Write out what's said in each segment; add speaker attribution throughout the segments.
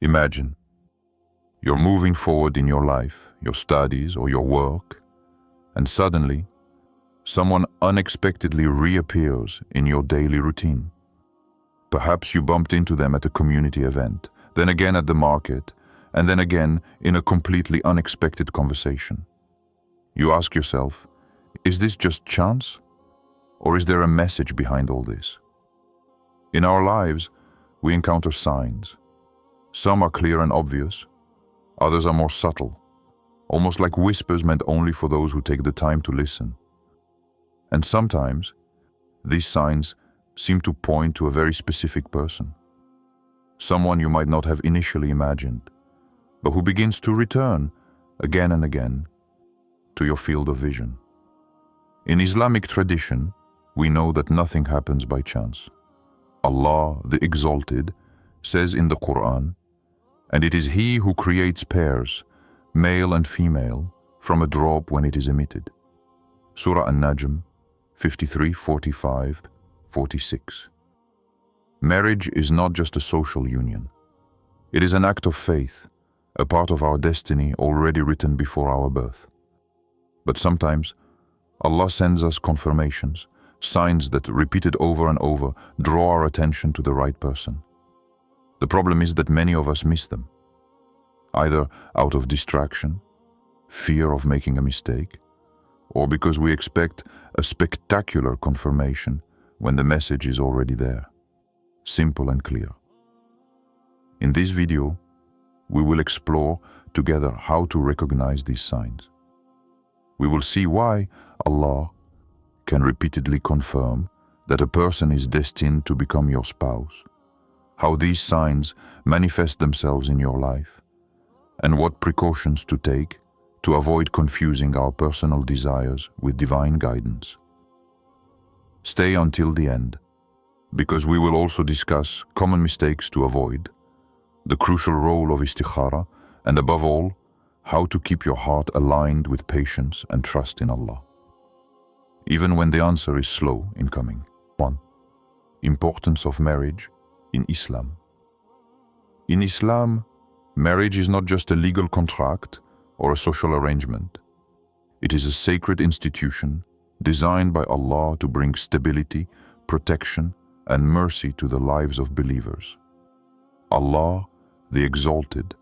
Speaker 1: Imagine you're moving forward in your life, your studies, or your work, and suddenly, someone unexpectedly reappears in your daily routine. Perhaps you bumped into them at a community event, then again at the market, and then again in a completely unexpected conversation. You ask yourself, is this just chance? Or is there a message behind all this? In our lives, we encounter signs. Some are clear and obvious, others are more subtle, almost like whispers meant only for those who take the time to listen. And sometimes, these signs seem to point to a very specific person, someone you might not have initially imagined, but who begins to return again and again to your field of vision. In Islamic tradition, we know that nothing happens by chance. Allah, the Exalted, says in the Quran, "And it is He who creates pairs, male and female, from a drop when it is emitted." Surah An-Najm 53, 45, 46. Marriage is not just a social union. It is an act of faith, a part of our destiny already written before our birth. But sometimes, Allah sends us confirmations, signs that, repeated over and over, draw our attention to the right person. The problem is that many of us miss them, either out of distraction, fear of making a mistake, or because we expect a spectacular confirmation when the message is already there, simple and clear. In this video, we will explore together how to recognize these signs. We will see why Allah can repeatedly confirm that a person is destined to become your spouse, how these signs manifest themselves in your life, and what precautions to take to avoid confusing our personal desires with divine guidance. Stay until the end, because we will also discuss common mistakes to avoid, the crucial role of istikhara, and above all, how to keep your heart aligned with patience and trust in Allah, even when the answer is slow in coming. 1. Importance of marriage in Islam. In Islam, marriage is not just a legal contract or a social arrangement. It is a sacred institution designed by Allah to bring stability, protection, and mercy to the lives of believers. Allah, the Exalted,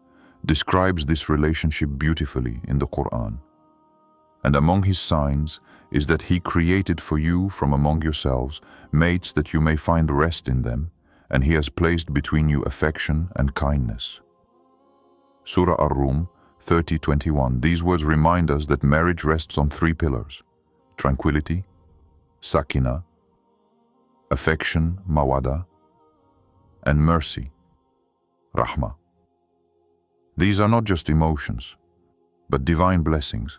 Speaker 1: describes this relationship beautifully in the Quran. And among His signs is that He created for you from among yourselves mates that you may find rest in them, and He has placed between you affection and kindness. Surah Ar-Rum 30:21. These words remind us that marriage rests on three pillars: tranquility, sakina, affection, mawada, and mercy, rahmah. These are not just emotions, but divine blessings,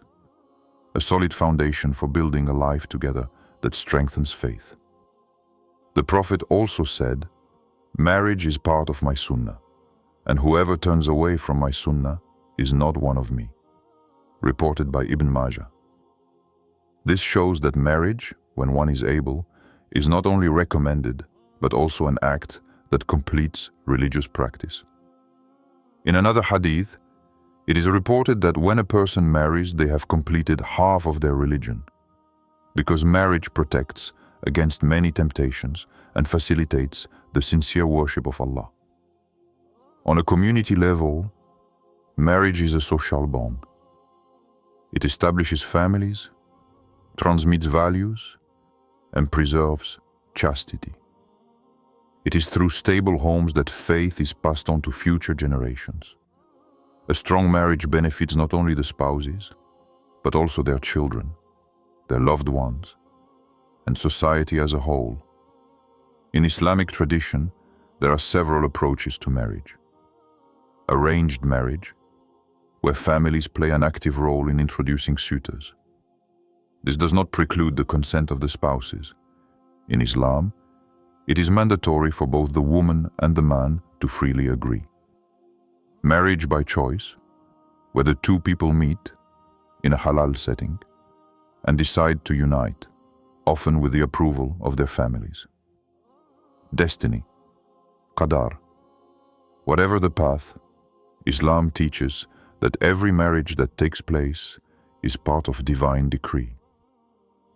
Speaker 1: a solid foundation for building a life together that strengthens faith. The Prophet also said, "Marriage is part of my sunnah, and whoever turns away from my sunnah is not one of me." Reported by Ibn Majah. This shows that marriage, when one is able, is not only recommended, but also an act that completes religious practice. In another hadith, it is reported that when a person marries, they have completed half of their religion, because marriage protects against many temptations and facilitates the sincere worship of Allah. On a community level, marriage is a social bond. It establishes families, transmits values, and preserves chastity. It is through stable homes that faith is passed on to future generations. A strong marriage benefits not only the spouses, but also their children, their loved ones, and society as a whole. In Islamic tradition, there are several approaches to marriage. Arranged marriage, where families play an active role in introducing suitors. This does not preclude the consent of the spouses. In Islam, it is mandatory for both the woman and the man to freely agree. Marriage by choice, where the two people meet in a halal setting and decide to unite, often with the approval of their families. Destiny, qadar. Whatever the path, Islam teaches that every marriage that takes place is part of divine decree.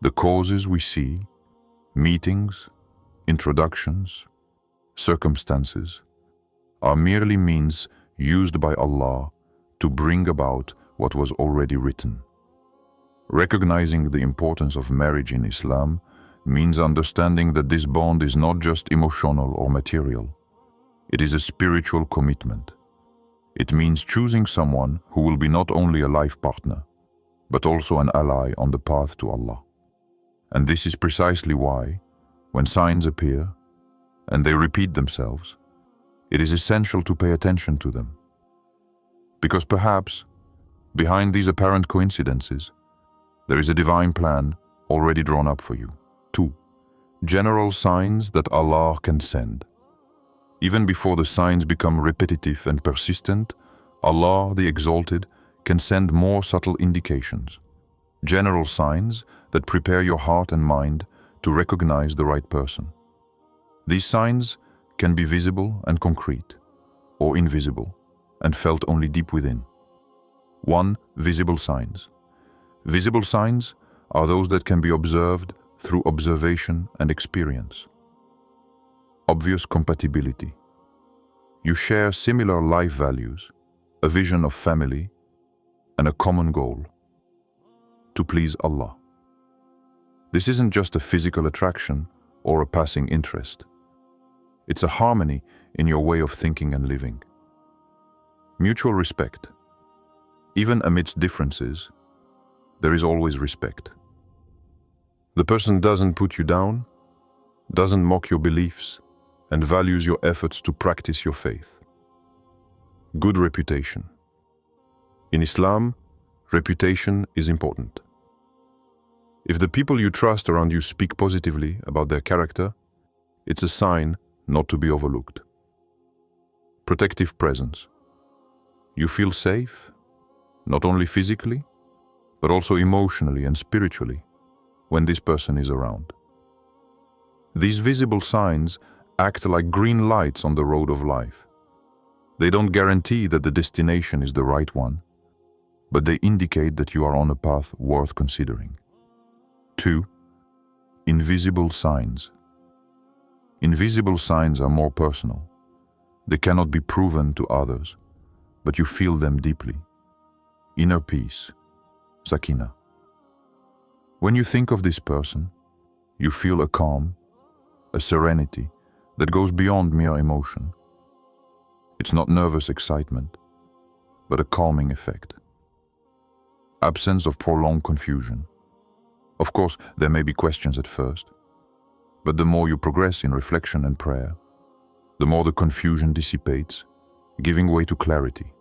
Speaker 1: The causes we see, meetings, introductions, circumstances, are merely means used by Allah to bring about what was already written. Recognizing the importance of marriage in Islam means understanding that this bond is not just emotional or material. It is a spiritual commitment. It means choosing someone who will be not only a life partner, but also an ally on the path to Allah. And this is precisely why, when signs appear, and they repeat themselves, it is essential to pay attention to them. Because perhaps, behind these apparent coincidences, there is a divine plan already drawn up for you. 2. General signs that Allah can send. Even before the signs become repetitive and persistent, Allah, the Exalted, can send more subtle indications. General signs that prepare your heart and mind to recognize the right person. These signs can be visible and concrete, or invisible and felt only deep within. 1. Visible signs. Visible signs are those that can be observed through observation and experience. Obvious compatibility. You share similar life values, a vision of family, and a common goal: to please Allah. This isn't just a physical attraction or a passing interest. It's a harmony in your way of thinking and living. Mutual respect. Even amidst differences, there is always respect. The person doesn't put you down, doesn't mock your beliefs, and values your efforts to practice your faith. Good reputation. In Islam, reputation is important. If the people you trust around you speak positively about their character, it's a sign not to be overlooked. Protective presence. You feel safe, not only physically, but also emotionally and spiritually, when this person is around. These visible signs act like green lights on the road of life. They don't guarantee that the destination is the right one, but they indicate that you are on a path worth considering. 2. Invisible signs. Invisible signs are more personal. They cannot be proven to others, but you feel them deeply. Inner peace, sakina. When you think of this person, you feel a calm, a serenity that goes beyond mere emotion. It's not nervous excitement, but a calming effect. Absence of prolonged confusion. Of course, there may be questions at first, but the more you progress in reflection and prayer, the more the confusion dissipates, giving way to clarity.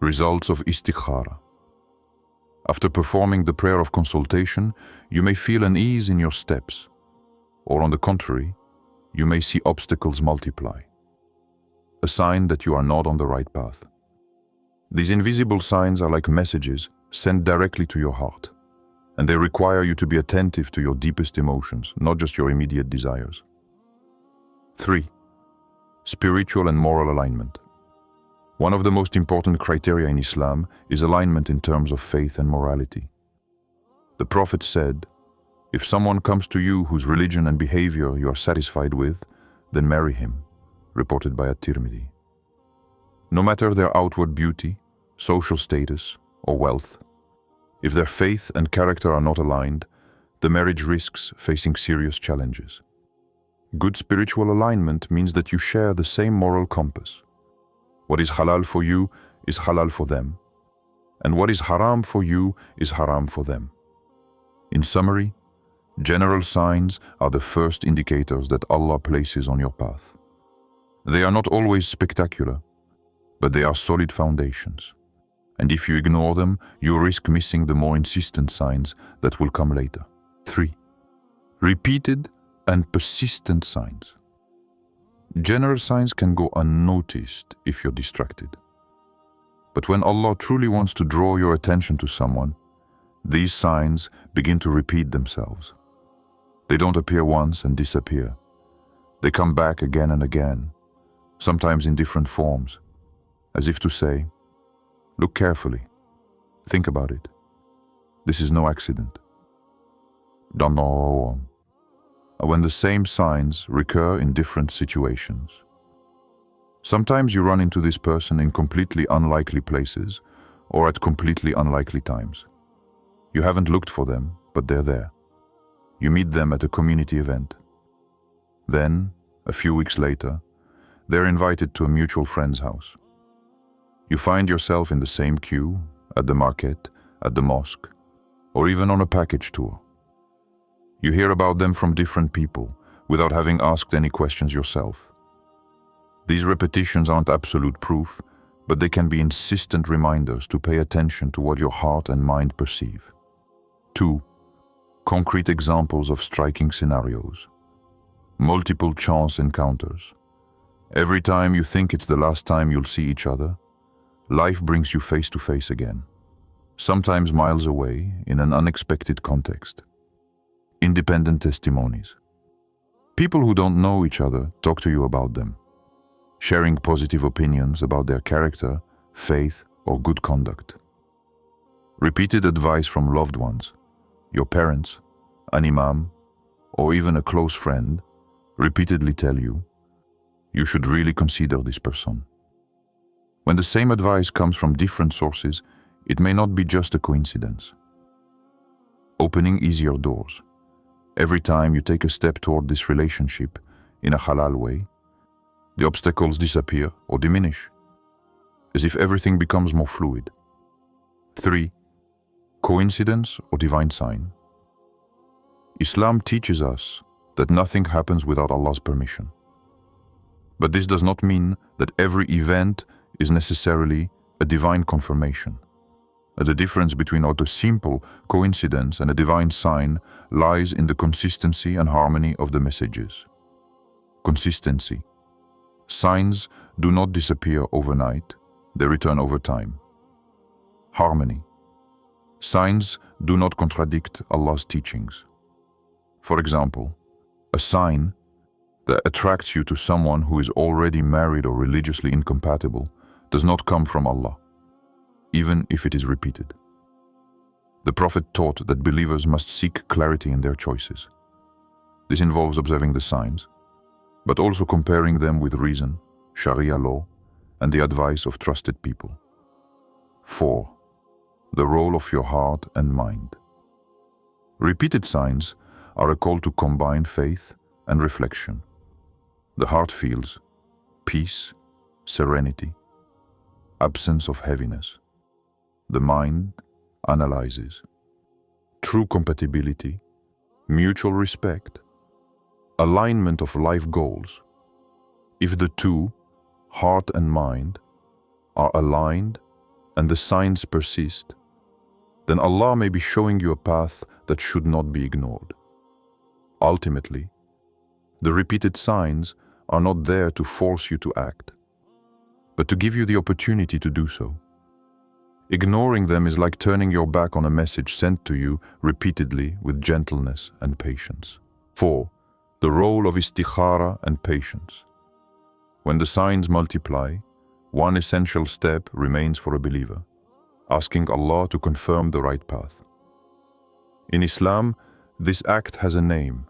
Speaker 1: Results of istikhara. After performing the prayer of consultation, you may feel an ease in your steps, or on the contrary, you may see obstacles multiply, a sign that you are not on the right path. These invisible signs are like messages sent directly to your heart, and they require you to be attentive to your deepest emotions, not just your immediate desires. 3. Spiritual and moral alignment. One of the most important criteria in Islam is alignment in terms of faith and morality. The Prophet said, "If someone comes to you whose religion and behavior you are satisfied with, then marry him," reported by At-Tirmidhi. No matter their outward beauty, social status, or wealth, if their faith and character are not aligned, the marriage risks facing serious challenges. Good spiritual alignment means that you share the same moral compass. What is halal for you is halal for them, and what is haram for you is haram for them. In summary, general signs are the first indicators that Allah places on your path. They are not always spectacular, but they are solid foundations. And if you ignore them, you risk missing the more insistent signs that will come later. 3. Repeated and persistent signs. General signs can go unnoticed if you're distracted. But when Allah truly wants to draw your attention to someone, these signs begin to repeat themselves. They don't appear once and disappear. They come back again and again, sometimes in different forms, as if to say, look carefully, think about it. This is no accident. Don't know. When the same signs recur in different situations. Sometimes you run into this person in completely unlikely places or at completely unlikely times. You haven't looked for them, but they're there. You meet them at a community event. Then, a few weeks later, they're invited to a mutual friend's house. You find yourself in the same queue, at the market, at the mosque, or even on a package tour. You hear about them from different people without having asked any questions yourself. These repetitions aren't absolute proof, but they can be insistent reminders to pay attention to what your heart and mind perceive. 2. Concrete examples of striking scenarios. Multiple chance encounters. Every time you think it's the last time you'll see each other, life brings you face to face again, sometimes miles away in an unexpected context. Independent testimonies. People who don't know each other talk to you about them, sharing positive opinions about their character, faith, or good conduct. Repeated advice from loved ones, your parents, an imam, or even a close friend, repeatedly tell you, you should really consider this person. When the same advice comes from different sources, it may not be just a coincidence. Opening easier doors. Every time you take a step toward this relationship in a halal way, the obstacles disappear or diminish, as if everything becomes more fluid. 3. Coincidence or divine sign. Islam teaches us that nothing happens without Allah's permission. But this does not mean that every event is necessarily a divine confirmation. The difference between a simple coincidence and a divine sign lies in the consistency and harmony of the messages. Consistency. Signs do not disappear overnight, they return over time. Harmony. Signs do not contradict Allah's teachings. For example, a sign that attracts you to someone who is already married or religiously incompatible does not come from Allah, even if it is repeated. The Prophet taught that believers must seek clarity in their choices. This involves observing the signs, but also comparing them with reason, Sharia law, and the advice of trusted people. 4. The role of your heart and mind. Repeated signs are a call to combine faith and reflection. The heart feels peace, serenity, absence of heaviness. The mind analyzes. True compatibility, mutual respect, alignment of life goals. If the two, heart and mind, are aligned and the signs persist, then Allah may be showing you a path that should not be ignored. Ultimately, the repeated signs are not there to force you to act, but to give you the opportunity to do so. Ignoring them is like turning your back on a message sent to you repeatedly with gentleness and patience. 4. The role of istikhara and patience. When the signs multiply, one essential step remains for a believer, asking Allah to confirm the right path. In Islam, this act has a name,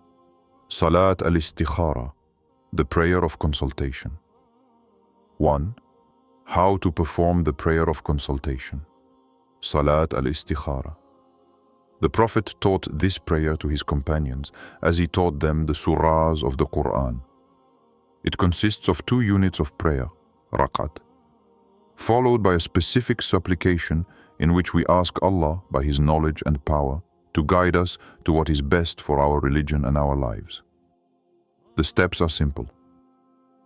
Speaker 1: Salat al-Istikhara, the prayer of consultation. 1. How to perform the prayer of consultation. Salat al-Istikhara. The Prophet taught this prayer to his companions as he taught them the surahs of the Quran. It consists of 2 units of prayer, rakat, followed by a specific supplication in which we ask Allah by His knowledge and power to guide us to what is best for our religion and our lives. The steps are simple.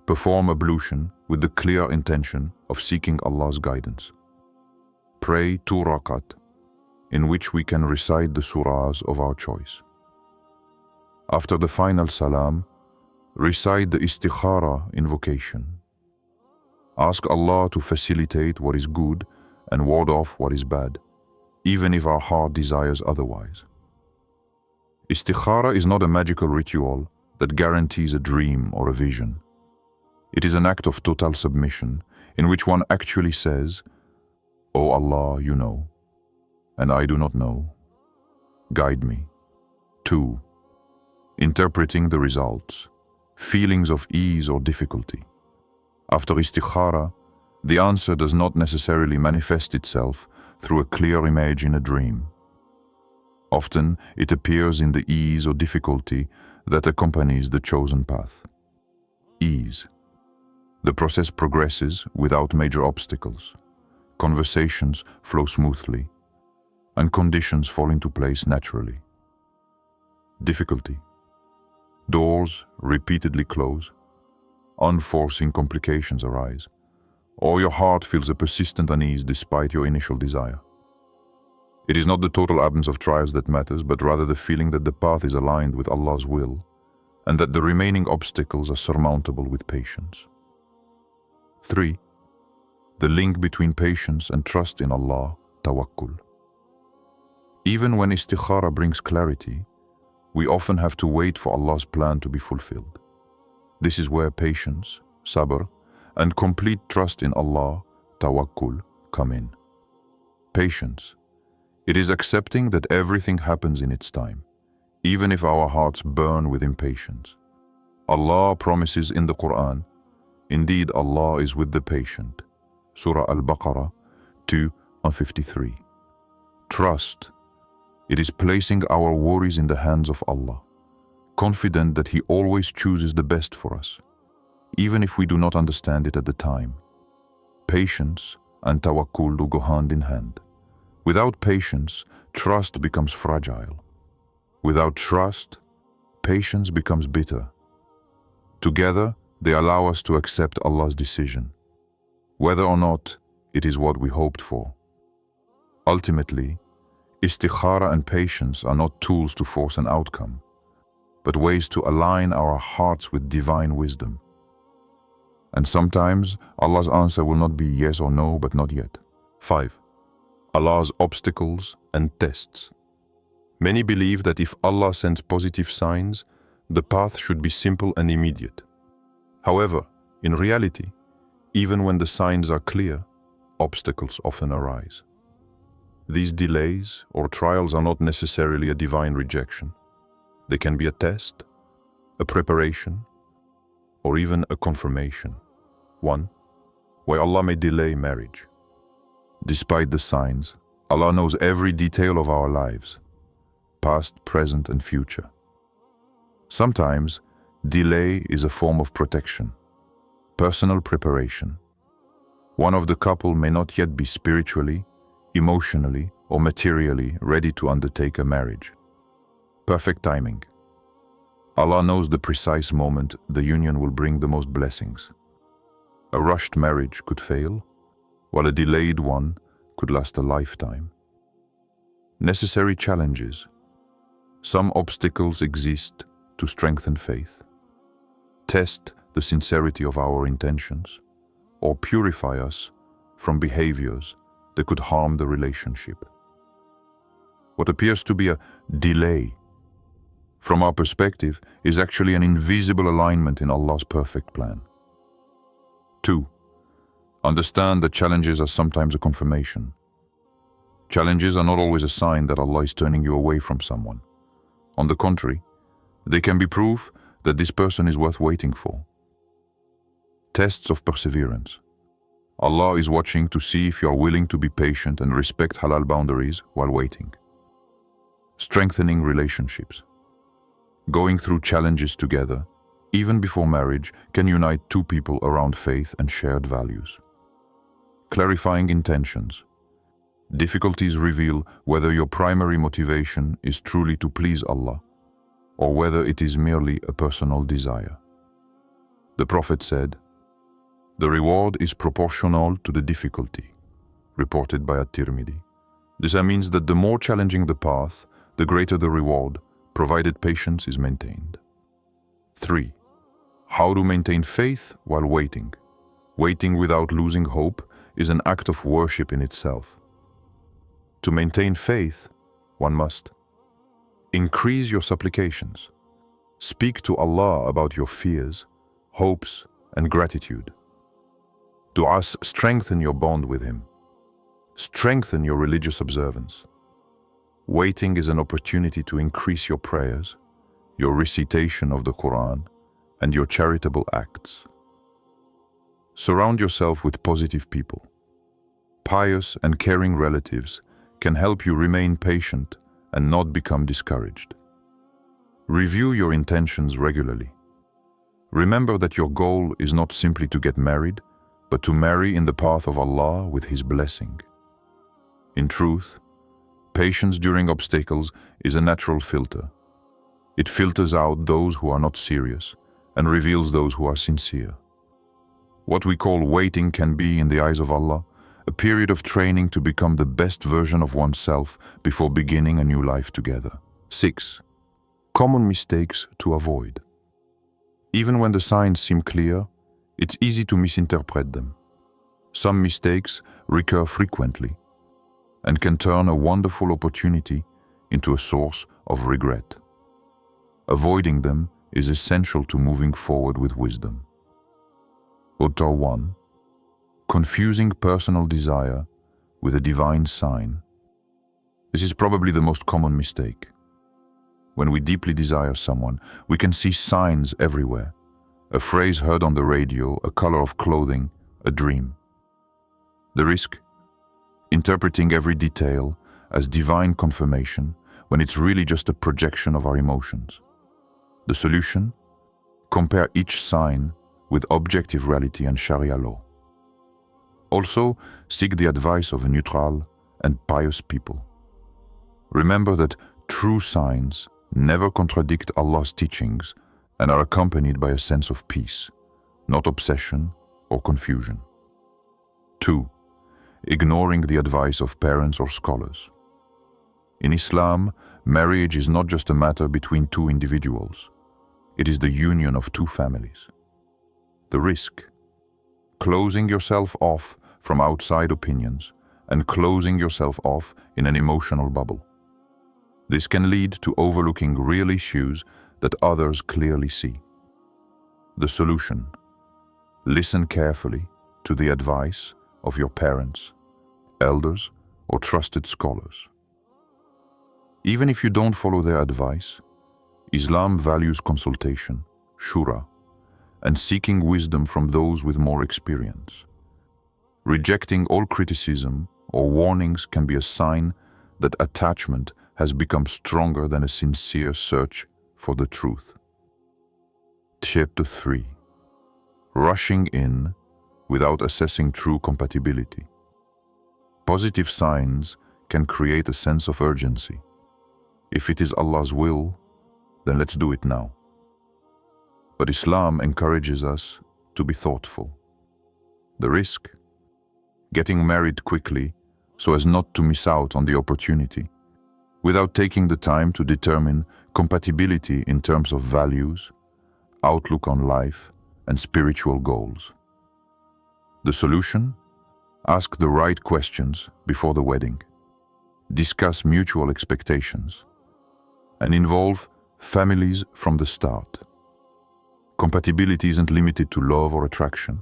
Speaker 1: Perform ablution with the clear intention of seeking Allah's guidance. Pray 2 rakat, in which we can recite the surahs of our choice. After the final salam, recite the istikhara invocation. Ask Allah to facilitate what is good and ward off what is bad, even if our heart desires otherwise. Istikhara is not a magical ritual that guarantees a dream or a vision. It is an act of total submission in which one actually says, "O Allah, you know, and I do not know. Guide me." 2. Interpreting the results, feelings of ease or difficulty. After istikhara, the answer does not necessarily manifest itself through a clear image in a dream. Often, it appears in the ease or difficulty that accompanies the chosen path. Ease. The process progresses without major obstacles. Conversations flow smoothly, and conditions fall into place naturally. Difficulty. Doors repeatedly close, unforeseen complications arise, or your heart feels a persistent unease despite your initial desire. It is not the total absence of trials that matters, but rather the feeling that the path is aligned with Allah's will and that the remaining obstacles are surmountable with patience. 3. The link between patience and trust in Allah, tawakkul. Even when istikhara brings clarity, we often have to wait for Allah's plan to be fulfilled. This is where patience, sabr, and complete trust in Allah, tawakkul, come in. Patience. It is accepting that everything happens in its time, even if our hearts burn with impatience. Allah promises in the Quran, "Indeed, Allah is with the patient." Surah Al-Baqarah 2:53. Trust. It is placing our worries in the hands of Allah, confident that He always chooses the best for us, even if we do not understand it at the time. Patience and tawakkul do go hand in hand. Without patience, trust becomes fragile. Without trust, patience becomes bitter. Together, they allow us to accept Allah's decision, whether or not it is what we hoped for. Ultimately, istikhara and patience are not tools to force an outcome, but ways to align our hearts with divine wisdom. And sometimes, Allah's answer will not be yes or no, but not yet. 5. Allah's obstacles and tests. Many believe that if Allah sends positive signs, the path should be simple and immediate. However, in reality, even when the signs are clear, obstacles often arise. These delays or trials are not necessarily a divine rejection. They can be a test, a preparation, or even a confirmation. 1. Why Allah may delay marriage. Despite the signs, Allah knows every detail of our lives, past, present, and future. Sometimes, delay is a form of protection, personal preparation. One of the couple may not yet be spiritually, emotionally, or materially ready to undertake a marriage. Perfect timing. Allah knows the precise moment the union will bring the most blessings. A rushed marriage could fail, while a delayed one could last a lifetime. Necessary challenges. Some obstacles exist to strengthen faith, test the sincerity of our intentions, or purify us from behaviors that could harm the relationship. What appears to be a delay, from our perspective, is actually an invisible alignment in Allah's perfect plan. 2. Understand that challenges are sometimes a confirmation. Challenges are not always a sign that Allah is turning you away from someone. On the contrary, they can be proof that this person is worth waiting for. Tests of perseverance. Allah is watching to see if you are willing to be patient and respect halal boundaries while waiting. Strengthening relationships. Going through challenges together, even before marriage, can unite two people around faith and shared values. Clarifying intentions. Difficulties reveal whether your primary motivation is truly to please Allah, or whether it is merely a personal desire. The Prophet said, "The reward is proportional to the difficulty," reported by At-Tirmidhi. This means that the more challenging the path, the greater the reward, provided patience is maintained. 3. How to maintain faith while waiting. Waiting without losing hope is an act of worship in itself. To maintain faith, one must increase your supplications. Speak to Allah about your fears, hopes, and gratitude. Du'as strengthen your bond with Him. Strengthen your religious observance. Waiting is an opportunity to increase your prayers, your recitation of the Quran, and your charitable acts. Surround yourself with positive people. Pious and caring relatives can help you remain patient and not become discouraged. Review your intentions regularly. Remember that your goal is not simply to get married, but to marry in the path of Allah with His blessing. In truth, patience during obstacles is a natural filter. It filters out those who are not serious and reveals those who are sincere. What we call waiting can be, in the eyes of Allah, a period of training to become the best version of oneself before beginning a new life together. 6. Common mistakes to avoid. Even when the signs seem clear, it's easy to misinterpret them. Some mistakes recur frequently and can turn a wonderful opportunity into a source of regret. Avoiding them is essential to moving forward with wisdom. Uttar 1. Confusing personal desire with a divine sign. This is probably the most common mistake. When we deeply desire someone, we can see signs everywhere. A phrase heard on the radio, a color of clothing, a dream. The risk? Interpreting every detail as divine confirmation when it's really just a projection of our emotions. The solution? Compare each sign with objective reality and Sharia law. Also, seek the advice of a neutral and pious people. Remember that true signs never contradict Allah's teachings and are accompanied by a sense of peace, not obsession or confusion. 2. Ignoring the advice of parents or scholars. In Islam, marriage is not just a matter between two individuals. It is the union of two families. The risk: closing yourself off from outside opinions and closing yourself off in an emotional bubble. This can lead to overlooking real issues that others clearly see. The solution: listen carefully to the advice of your parents, elders, or trusted scholars. Even if you don't follow their advice, Islam values consultation, shura, and seeking wisdom from those with more experience. Rejecting all criticism or warnings can be a sign that attachment has become stronger than a sincere search for the truth. Chapter 3. Rushing in without assessing true compatibility. Positive signs can create a sense of urgency. If it is Allah's will, then let's do it now. But Islam encourages us to be thoughtful. The risk? Getting married quickly so as not to miss out on the opportunity, without taking the time to determine compatibility in terms of values, outlook on life, and spiritual goals. The solution? Ask the right questions before the wedding. Discuss mutual expectations, and involve families from the start. Compatibility isn't limited to love or attraction.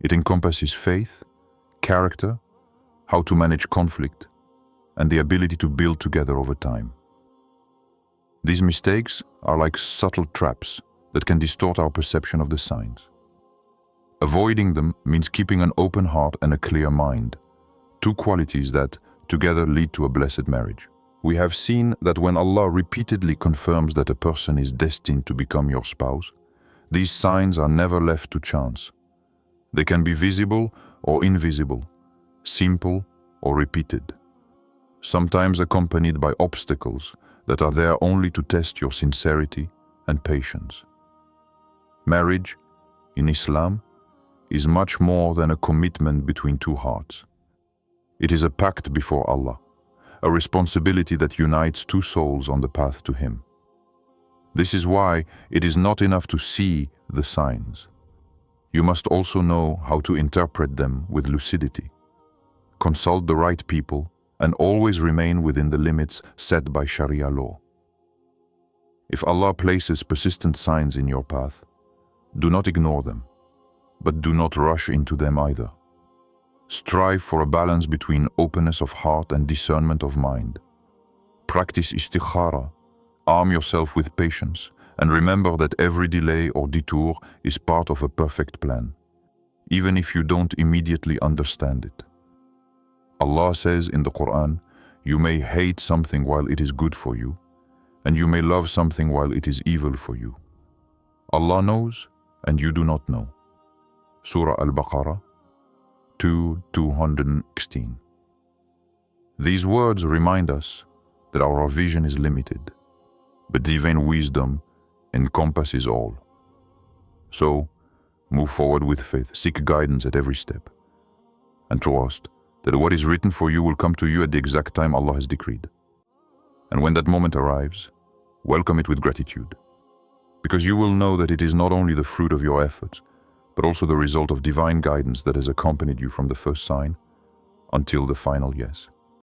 Speaker 1: It encompasses faith, character, how to manage conflict, and the ability to build together over time. These mistakes are like subtle traps that can distort our perception of the signs. Avoiding them means keeping an open heart and a clear mind, two qualities that together lead to a blessed marriage. We have seen that when Allah repeatedly confirms that a person is destined to become your spouse, these signs are never left to chance. They can be visible or invisible, simple or repeated, sometimes accompanied by obstacles that are there only to test your sincerity and patience. Marriage, in Islam, is much more than a commitment between two hearts. It is a pact before Allah, a responsibility that unites two souls on the path to Him. This is why it is not enough to see the signs. You must also know how to interpret them with lucidity. Consult the right people and always remain within the limits set by Sharia law. If Allah places persistent signs in your path, do not ignore them. but do not rush into them either. Strive for a balance between openness of heart and discernment of mind. Practice istikhara, arm yourself with patience, and remember that every delay or detour is part of a perfect plan, even if you don't immediately understand it. Allah says in the Quran, "You may hate something while it is good for you, and you may love something while it is evil for you. Allah knows, and you do not know." Surah Al-Baqarah 2:216. These words remind us that our vision is limited, but divine wisdom encompasses all. So, move forward with faith, seek guidance at every step, and trust that what is written for you will come to you at the exact time Allah has decreed. And when that moment arrives, welcome it with gratitude, because you will know that it is not only the fruit of your efforts, but also the result of divine guidance that has accompanied you from the first sign until the final yes.